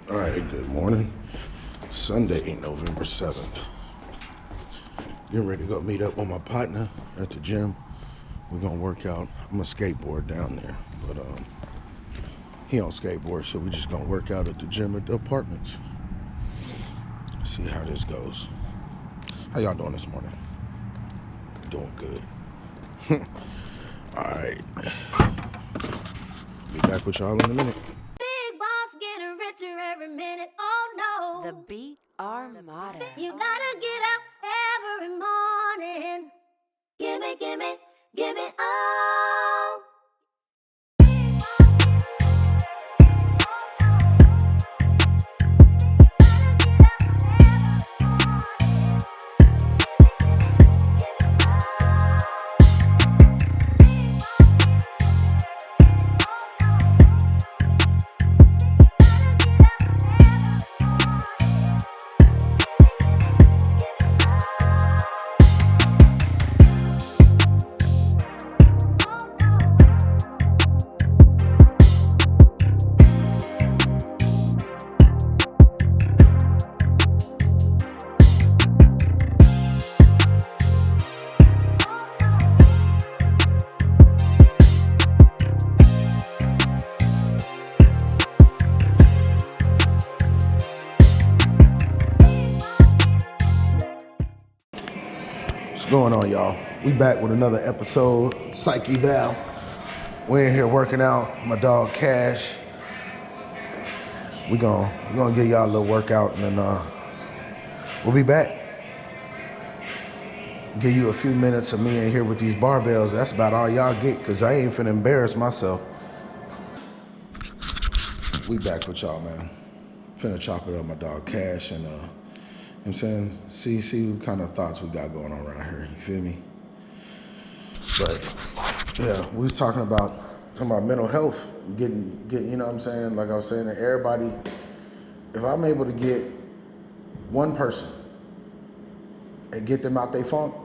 All right, good morning. Sunday, November 7th. Getting ready to go meet up with my partner at the gym. We're gonna work out. I'm a skateboard down there, but he don't skateboard, so we just gonna work out at the gym at the apartments. See how this goes. How y'all doing this morning? Doing good. All right. Be back with y'all in a minute. Getting richer every minute, oh no. The Beat Armada. You gotta get up every morning. Give me, oh. What's going on, y'all? We back with another episode, Psych Eval. We're in here working out. My dog Cash. We're gonna give y'all a little workout, and then we'll be back. Give you a few minutes of me in here with these barbells. That's about all y'all get, cause I ain't finna embarrass myself. We back with y'all, man. Finna chop it up, my dog Cash, and you know what I'm saying? See what kind of thoughts we got going on around here, you feel me? But yeah, we was talking about mental health, getting, you know what I'm saying? Like I was saying to everybody, if I'm able to get one person and get them out their funk,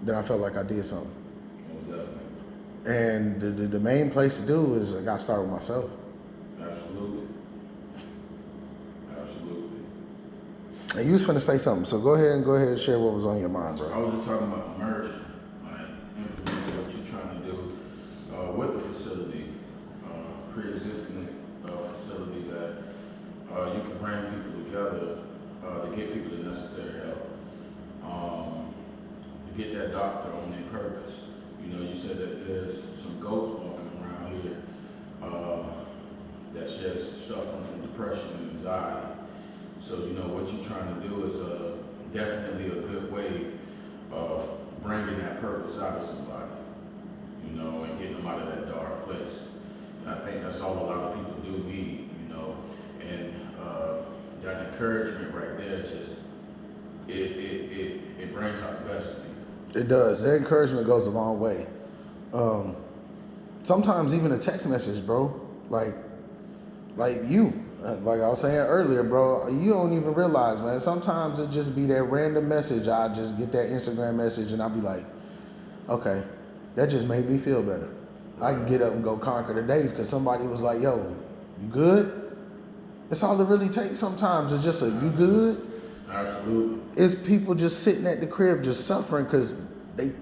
then I felt like I did something. And the main place to do is I gotta start with myself. Absolutely. And you was finna say something, so go ahead and share what was on your mind, bro. I was just talking about merging, like implementing what you're trying to do with the facility, pre-existing facility that you can bring people together to get people the necessary help, to get that doctor on their purpose. You know, you said that there's some goats walking around here that's just suffering from depression and anxiety. So, you know, what you're trying to do is definitely a good way of bringing that purpose out of somebody, you know, and getting them out of that dark place. And I think that's all a lot of people do need, you know, and that encouragement right there just, it brings out the best of people. It does. That encouragement goes a long way. Sometimes even a text message, bro, like you. Like I was saying earlier, bro, you don't even realize, man. Sometimes it just be that random message. I just get that Instagram message and I'll be like, okay, that just made me feel better. I can get up and go conquer the day because somebody was like, yo, you good? That's all it really takes sometimes. It's just a, you good? Absolutely. It's people just sitting at the crib just suffering because they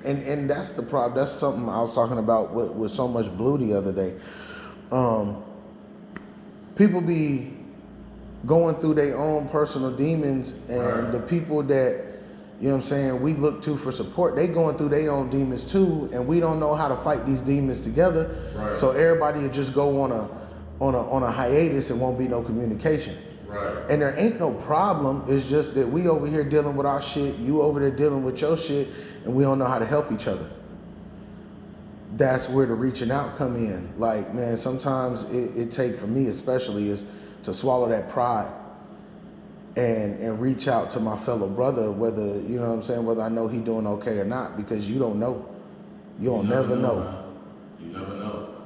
and that's the problem. That's something I was talking about with so much blue the other day. People be going through their own personal demons, and the people that, you know what I'm saying, we look to for support, they going through their own demons too, and we don't know how to fight these demons together. Right. So everybody will just go on a hiatus and won't be no communication. Right. And there ain't no problem. It's just that we over here dealing with our shit, you over there dealing with your shit, and we don't know how to help each other. That's where the reaching out come in. Like, man, sometimes it take, for me especially, is to swallow that pride and reach out to my fellow brother, whether, you know what I'm saying, whether I know he doing okay or not, because you don't know. You'll never know. You never know.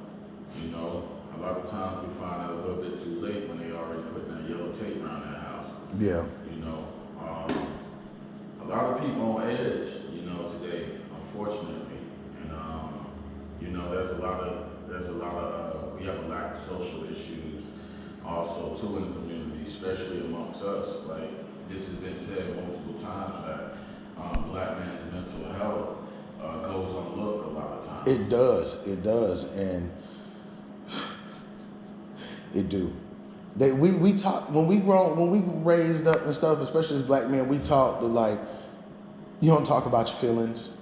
You know, a lot of times we find out a little bit too late when they already putting that yellow tape around that house. Yeah. You know, a lot of people on edge, you know, today, unfortunately. And, you know, there's a lot of, we have a lack of social issues. also too in the community, especially amongst us. Like this has been said multiple times that black man's mental health goes unlooked a lot of times. It does, and it do. We talk when we raised up and stuff, especially as black men. We talk to like, you don't talk about your feelings.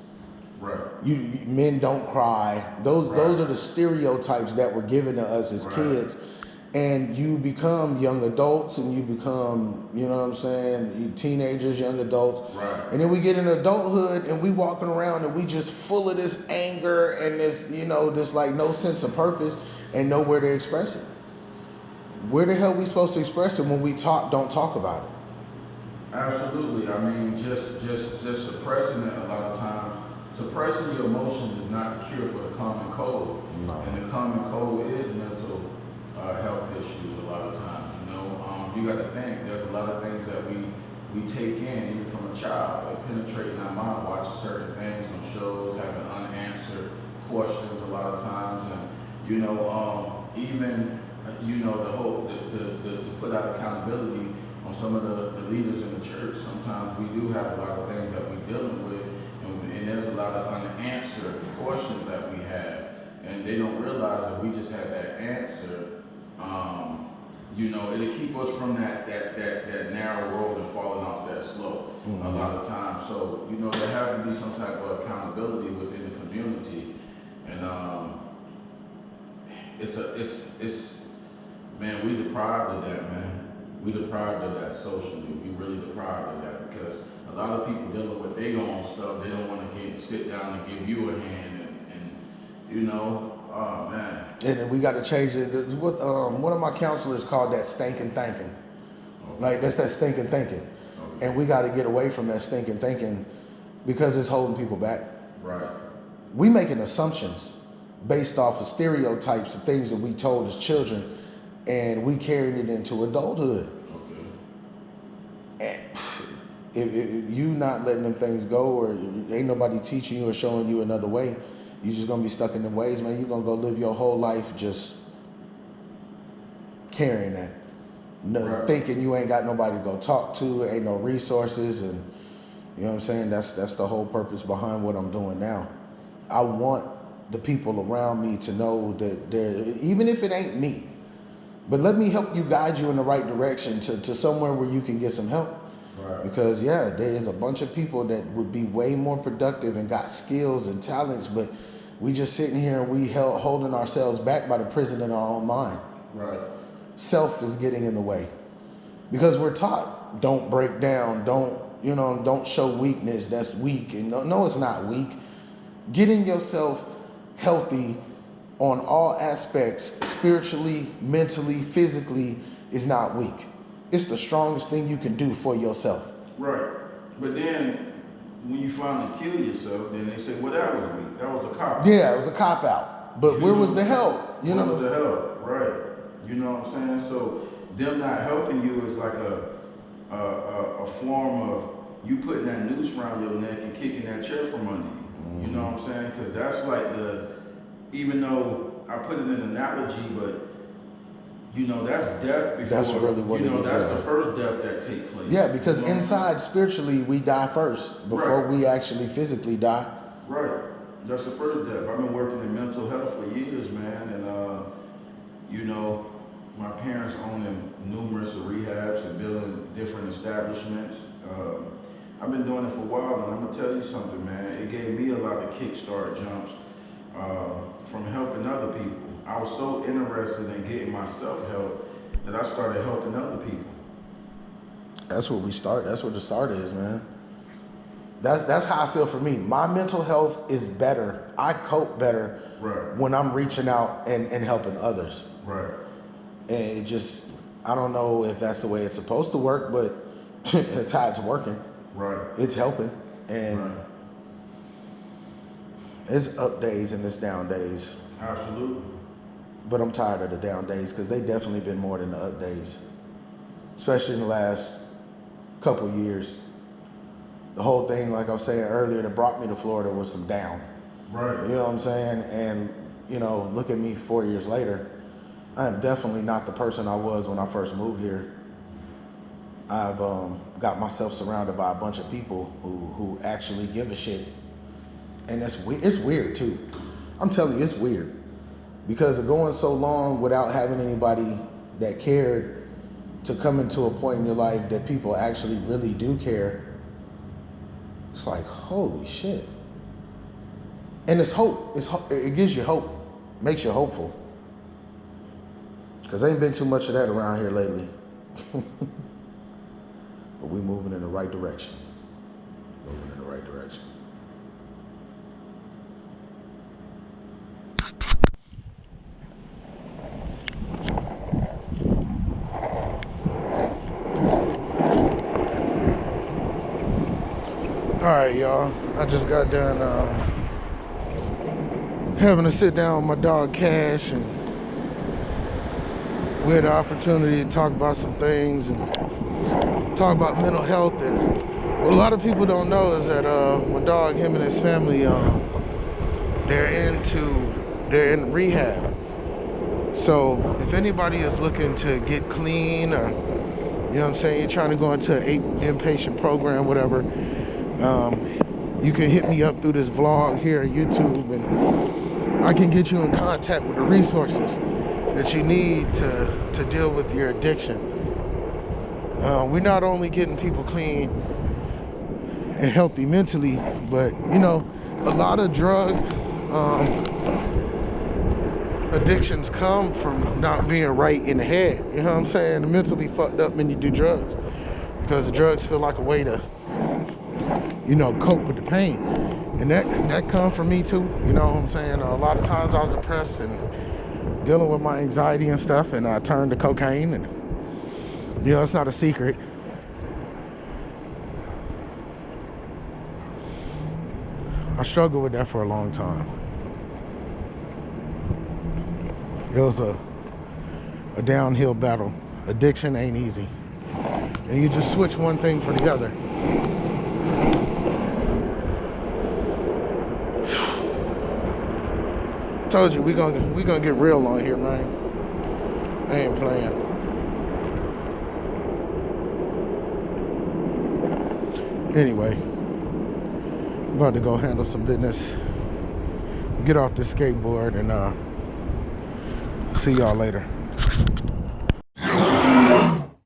Right. You men don't cry. Those are the stereotypes that were given to us as kids. And you become young adults, and you become, you know what I'm saying, teenagers, young adults. Right. And then we get in adulthood, and we walking around, and we just full of this anger and this, you know, this like no sense of purpose and nowhere to express it. Where the hell are we supposed to express it when we don't talk about it? Absolutely. I mean, just suppressing it a lot of times. Suppressing your emotions is not the cure for the common cold. No. And the common cold is mental health issues a lot of times. You know, you got to think there's a lot of things that we take in even from a child, like penetrating our mind, watching certain things on shows, having unanswered questions a lot of times, and you know, even you know the put out accountability on some of the leaders in the church. Sometimes we do have a lot of things that we're dealing with, and there's a lot of unanswered questions that we have, and they don't realize that we just had that answer. You know, it'll keep us from that narrow road and falling off that slope a lot of times. So, you know, there has to be some type of accountability within the community, and it's man, we deprived of that, man. We deprived of that socially. We really deprived of that because a lot of people dealing with their own stuff. They don't want to sit down and give you a hand, and you know. Oh man! And we got to change it. What one of my counselors called that stinking thinking. Okay. Like that's that stinking thinking, Okay. and we got to get away from that stinking thinking because it's holding people back. Right. We making assumptions based off of stereotypes of things that we told as children, and we carried it into adulthood. Okay. And if you not letting them things go, or ain't nobody teaching you or showing you another way, you just gonna be stuck in them ways, man. You're gonna go live your whole life just carrying that, thinking you ain't got nobody to go talk to, ain't no resources, and you know what I'm saying. That's the whole purpose behind what I'm doing now. I want the people around me to know that even if it ain't me, but let me help you guide you in the right direction to somewhere where you can get some help. Right. Because yeah, there is a bunch of people that would be way more productive and got skills and talents, but we just sitting here and we holding ourselves back by the prison in our own mind. Right. Self is getting in the way because we're taught don't break down, don't show weakness. That's weak, and no, it's not weak. Getting yourself healthy on all aspects, spiritually, mentally, physically, is not weak. It's the strongest thing you can do for yourself. Right. But then when you finally kill yourself, then they say, well, that was weak. That was a cop. Yeah, it was a cop out. But where was the help? Where was the help? Right. You know what I'm saying? So them not helping you is like a form of you putting that noose around your neck and kicking that chair from under you. You know what I'm saying? Because that's like even though I put it in an analogy, but you know, that's death before. That's really what it is. That's the first death that takes place. Yeah, because inside, spiritually, we die first before we actually physically die. Right. That's the first death. I've been working in mental health for years, man, and you know, my parents owning numerous rehabs and building different establishments. I've been doing it for a while, and I'm gonna tell you something, man. It gave me a lot of kickstart jumps from helping other people. I was so interested in getting myself help that I started helping other people. That's where we start. That's where the start is, man. That's how I feel for me. My mental health is better. I cope better when I'm reaching out and helping others. Right. And it just, I don't know if that's the way it's supposed to work, but it's how it's working. Right. It's helping. And it's up days and it's down days. Absolutely. But I'm tired of the down days because they definitely been more than the up days, especially in the last couple years. The whole thing, like I was saying earlier, that brought me to Florida was some down. Right. You know what I'm saying? And, you know, look at me 4 years later. I am definitely not the person I was when I first moved here. I've got myself surrounded by a bunch of people who actually give a shit. And it's weird too. I'm telling you, it's weird. Because of going so long without having anybody that cared to come into a point in your life that people actually really do care. It's like, holy shit. And it's hope. It gives you hope. Makes you hopeful. Because ain't been too much of that around here lately. But we moving in the right direction. Moving in the right direction. All right, y'all. I just got done having to sit down with my dog Cash, and we had the opportunity to talk about some things and talk about mental health. And what a lot of people don't know is that my dog, him and his family, they're in rehab. So if anybody is looking to get clean, or you know what I'm saying, you're trying to go into an inpatient program, whatever, you can hit me up through this vlog here on YouTube, and I can get you in contact with the resources that you need to deal with your addiction. We're not only getting people clean and healthy mentally, but you know, a lot of drug addictions come from not being right in the head. You know what I'm saying? The mental be fucked up when you do drugs, because the drugs feel like a way to, you know, cope with the pain. And that come from me too. You know what I'm saying? A lot of times I was depressed and dealing with my anxiety and stuff, and I turned to cocaine, and you know, it's not a secret. I struggled with that for a long time. It was a downhill battle. Addiction ain't easy. And you just switch one thing for the other. Told you we gonna get real on here, man. I ain't playing. Anyway, I'm about to go handle some business, get off this skateboard, and see y'all later.